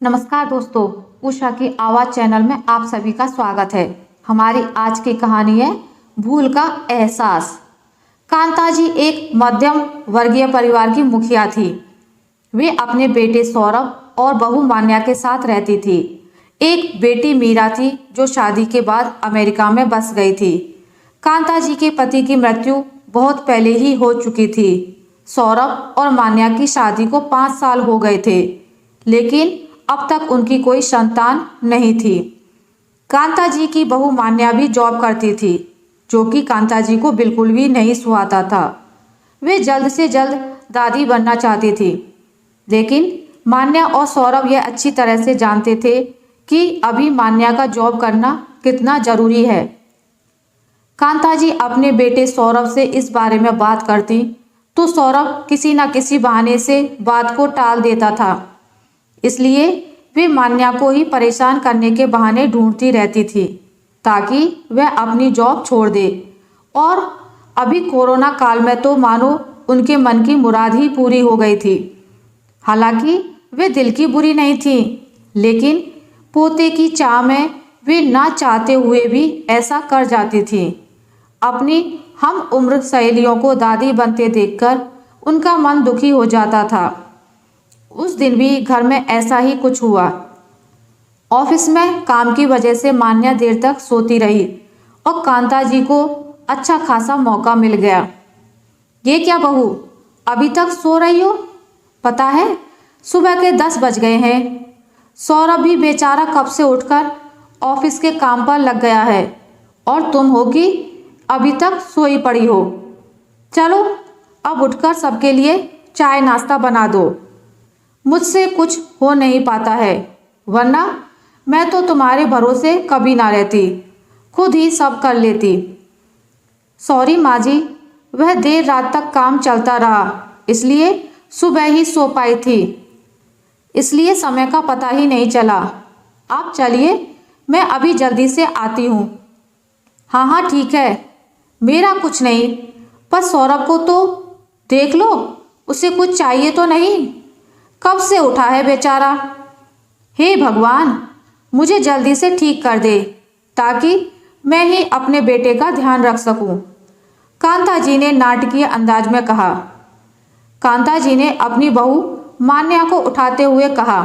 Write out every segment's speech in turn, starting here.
नमस्कार दोस्तों, उषा की आवाज़ चैनल में आप सभी का स्वागत है। हमारी आज की कहानी है भूल का एहसास। कांता जी एक मध्यम वर्गीय परिवार की मुखिया थी। वे अपने बेटे सौरभ और बहू मान्या के साथ रहती थी। एक बेटी मीरा थी जो शादी के बाद अमेरिका में बस गई थी। कांता जी के पति की मृत्यु बहुत पहले ही हो चुकी थी। सौरभ और मान्या की शादी को 5 साल हो गए थे, लेकिन अब तक उनकी कोई संतान नहीं थी। कांता जी की बहू मान्या भी जॉब करती थी, जो कि कांता जी को बिल्कुल भी नहीं सुहाता था। वे जल्द से जल्द दादी बनना चाहती थी, लेकिन मान्या और सौरभ यह अच्छी तरह से जानते थे कि अभी मान्या का जॉब करना कितना जरूरी है। कांता जी अपने बेटे सौरभ से इस बारे में बात करती तो सौरभ किसी न किसी बहाने से बात को टाल देता था। इसलिए वे मान्या को ही परेशान करने के बहाने ढूंढती रहती थी ताकि वह अपनी जॉब छोड़ दे। और अभी कोरोना काल में तो मानो उनके मन की मुराद ही पूरी हो गई थी। हालांकि वे दिल की बुरी नहीं थी, लेकिन पोते की चाह में वे ना चाहते हुए भी ऐसा कर जाती थी। अपनी हम उम्र सहेलियों को दादी बनते देखकर उनका मन दुखी हो जाता था। उस दिन भी घर में ऐसा ही कुछ हुआ। ऑफिस में काम की वजह से मान्या देर तक सोती रही और कांता जी को अच्छा खासा मौका मिल गया। ये क्या बहू, अभी तक सो रही हो? पता है सुबह के 10 बज गए हैं। सौरभ भी बेचारा कब से उठकर ऑफिस के काम पर लग गया है और तुम हो कि अभी तक सोई पड़ी हो। चलो अब उठकर सबके लिए चाय नाश्ता बना दो। मुझसे कुछ हो नहीं पाता है, वरना मैं तो तुम्हारे भरोसे कभी ना रहती, खुद ही सब कर लेती। सॉरी माँ जी, वह देर रात तक काम चलता रहा, इसलिए सुबह ही सो पाई थी, इसलिए समय का पता ही नहीं चला। आप चलिए, मैं अभी जल्दी से आती हूँ। हाँ हाँ ठीक है, मेरा कुछ नहीं, पर सौरभ को तो देख लो, उसे कुछ चाहिए तो नहीं? कब से उठा है बेचारा। हे भगवान, मुझे जल्दी से ठीक कर दे ताकि मैं ही अपने बेटे का ध्यान रख सकूं। कांता जी ने नाटकीय अंदाज में कहा। कांता जी ने अपनी बहू मान्या को उठाते हुए कहा।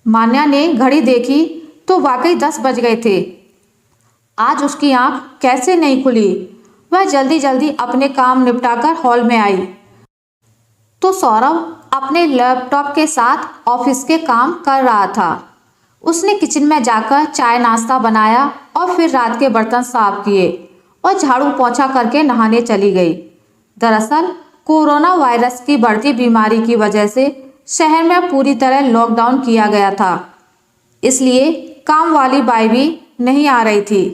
मान्या ने घड़ी देखी तो वाकई 10 बज गए थे। आज उसकी आंख कैसे नहीं खुली। वह जल्दी जल्दी अपने काम निपटाकर हॉल में आई तो सौरभ अपने लैपटॉप के साथ ऑफिस के काम कर रहा था। उसने किचन में जाकर चाय नाश्ता बनाया और फिर रात के बर्तन साफ किए और झाड़ू पोंछा करके नहाने चली गई। दरअसल कोरोना वायरस की बढ़ती बीमारी की वजह से शहर में पूरी तरह लॉकडाउन किया गया था, इसलिए काम वाली बाई भी नहीं आ रही थी।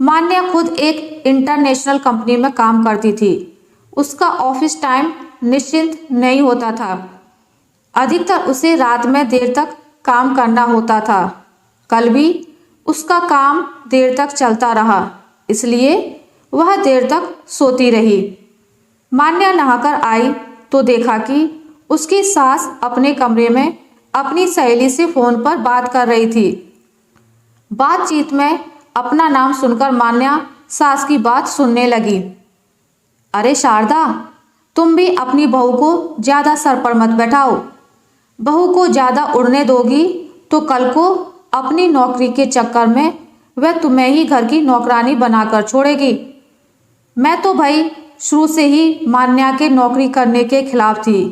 मान्या खुद एक इंटरनेशनल कंपनी में काम करती थी। उसका ऑफिस टाइम निश्चिंत नहीं होता था। अधिकतर उसे रात में देर तक काम करना होता था। कल भी उसका काम देर तक चलता रहा, इसलिए वह देर तक सोती रही। मान्या नहाकर आई तो देखा कि उसकी सास अपने कमरे में अपनी सहेली से फोन पर बात कर रही थी। बातचीत में अपना नाम सुनकर मान्या सास की बात सुनने लगी। अरे शारदा, तुम भी अपनी बहू को ज्यादा सर पर मत बैठाओ। बहू को ज्यादा उड़ने दोगी तो कल को अपनी नौकरी के चक्कर में वह तुम्हें ही घर की नौकरानी बनाकर छोड़ेगी। मैं तो भाई शुरू से ही मान्या के नौकरी करने के खिलाफ थी।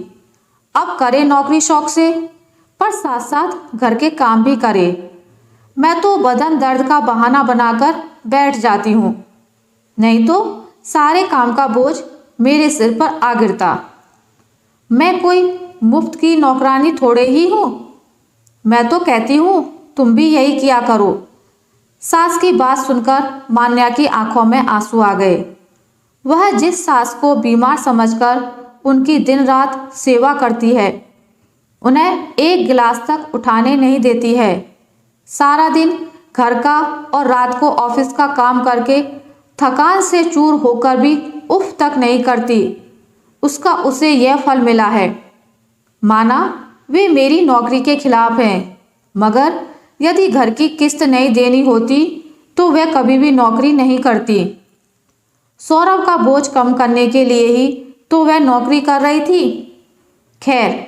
अब करे नौकरी शौक से, पर साथ साथ घर के काम भी करे। मैं तो बदन दर्द का बहाना बनाकर बैठ जाती हूँ, नहीं तो सारे काम का बोझ मेरे सिर पर आ गिरता। मैं कोई मुफ्त की नौकरानी थोड़े ही हूँ। मैं तो कहती हूँ तुम भी यही किया करो। सास की बात सुनकर मान्या की आंखों में आंसू आ गए। वह जिस सास को बीमार समझकर उनकी दिन रात सेवा करती है, उन्हें एक गिलास तक उठाने नहीं देती है, सारा दिन घर का और रात को ऑफिस का काम करके थकान से चूर होकर भी उफ तक नहीं करती, उसका उसे यह फल मिला है। माना वे मेरी नौकरी के खिलाफ हैं, मगर यदि घर की किस्त नहीं देनी होती तो वह कभी भी नौकरी नहीं करती। सौरभ का बोझ कम करने के लिए ही तो वह नौकरी कर रही थी। खैर,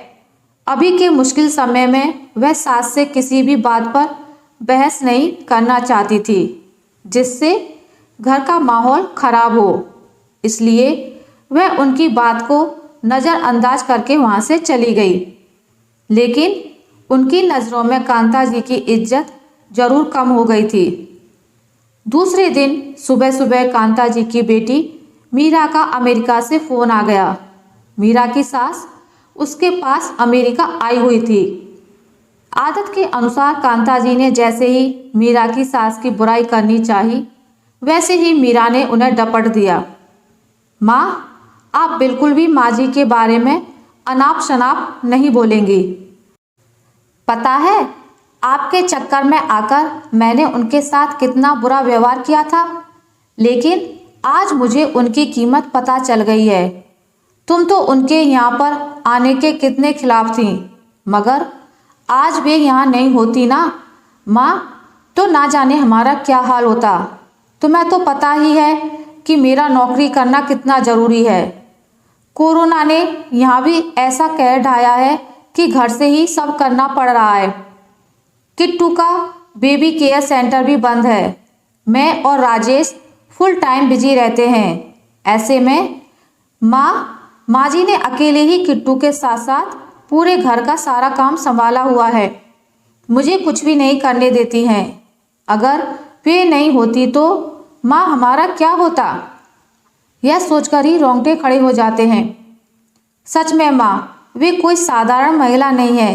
अभी के मुश्किल समय में वह सास से किसी भी बात पर बहस नहीं करना चाहती थी जिससे घर का माहौल खराब हो, इसलिए वह उनकी बात को नज़रअंदाज करके वहाँ से चली गई। लेकिन उनकी नज़रों में कांता जी की इज्जत जरूर कम हो गई थी। दूसरे दिन सुबह सुबह कांता जी की बेटी मीरा का अमेरिका से फ़ोन आ गया। मीरा की सास उसके पास अमेरिका आई हुई थी। आदत के अनुसार कांता जी ने जैसे ही मीरा की सास की बुराई करनी चाही, वैसे ही मीरा ने उन्हें डपट दिया। माँ, आप बिल्कुल भी माँ जी के बारे में अनाप शनाप नहीं बोलेंगी। पता है, आपके चक्कर में आकर मैंने उनके साथ कितना बुरा व्यवहार किया था, लेकिन आज मुझे उनकी कीमत पता चल गई है। तुम तो उनके यहाँ पर आने के कितने खिलाफ थी, मगर आज वे यहाँ नहीं होती ना माँ, तो ना जाने हमारा क्या हाल होता। तुम्हें तो पता ही है कि मेरा नौकरी करना कितना ज़रूरी है। कोरोना ने यहाँ भी ऐसा कहर ढाया है कि घर से ही सब करना पड़ रहा है। किट्टू का बेबी केयर सेंटर भी बंद है। मैं और राजेश फुल टाइम बिजी रहते हैं। ऐसे में माँ जी ने अकेले ही किट्टू के साथ साथ पूरे घर का सारा काम संभाला हुआ है। मुझे कुछ भी नहीं करने देती हैं। अगर वे नहीं होती तो माँ हमारा क्या होता, यह सोचकर ही रोंगटे खड़े हो जाते हैं। सच में माँ, वे कोई साधारण महिला नहीं है,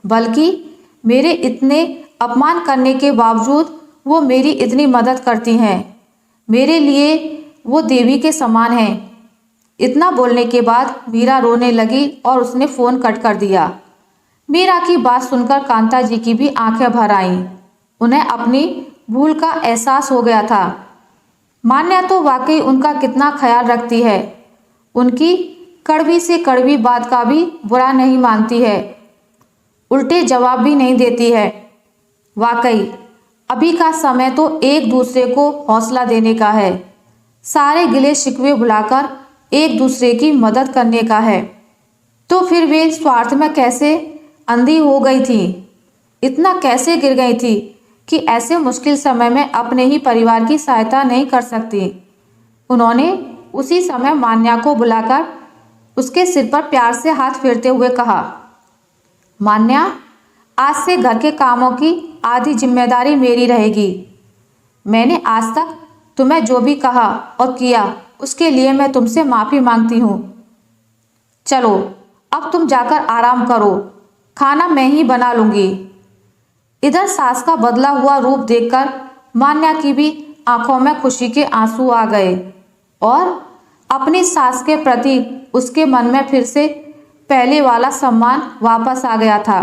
बल्कि मेरे इतने अपमान करने के बावजूद वो मेरी इतनी मदद करती हैं। मेरे लिए वो देवी के समान हैं। इतना बोलने के बाद मीरा रोने लगी और उसने फ़ोन कट कर दिया। मीरा की बात सुनकर कांता जी की भी आंखें भर आईं। उन्हें अपनी भूल का एहसास हो गया था। मान्या तो वाकई उनका कितना ख्याल रखती है। उनकी कड़वी से कड़वी बात का भी बुरा नहीं मानती है, उल्टे जवाब भी नहीं देती है। वाकई अभी का समय तो एक दूसरे को हौसला देने का है, सारे गिले शिकवे भुलाकर एक दूसरे की मदद करने का है। तो फिर वे स्वार्थ में कैसे अंधी हो गई थी, इतना कैसे गिर गई थी कि ऐसे मुश्किल समय में अपने ही परिवार की सहायता नहीं कर सकती। उन्होंने उसी समय मान्या को बुलाकर उसके सिर पर प्यार से हाथ फेरते हुए कहा, मान्या, आज से घर के कामों की आधी जिम्मेदारी मेरी रहेगी। मैंने आज तक तुम्हें जो भी कहा और किया उसके लिए मैं तुमसे माफ़ी मांगती हूँ। चलो अब तुम जाकर आराम करो, खाना मैं ही बना लूँगी। इधर सास का बदला हुआ रूप देखकर मान्या की भी आंखों में खुशी के आंसू आ गए और अपनी सास के प्रति उसके मन में फिर से पहले वाला सम्मान वापस आ गया था।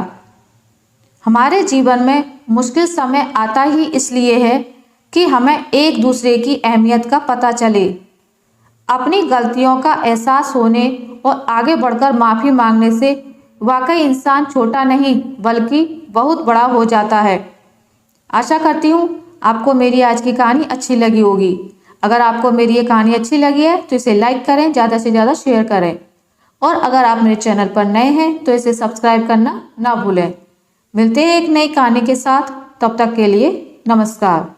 हमारे जीवन में मुश्किल समय आता ही इसलिए है कि हमें एक दूसरे की अहमियत का पता चले। अपनी गलतियों का एहसास होने और आगे बढ़कर माफ़ी मांगने से वाकई इंसान छोटा नहीं बल्कि बहुत बड़ा हो जाता है। आशा करती हूँ आपको मेरी आज की कहानी अच्छी लगी होगी। अगर आपको मेरी ये कहानी अच्छी लगी है तो इसे लाइक करें, ज़्यादा से ज़्यादा शेयर करें और अगर आप मेरे चैनल पर नए हैं तो इसे सब्सक्राइब करना ना भूलें। मिलते हैं एक नई कहानी के साथ, तब तक के लिए नमस्कार।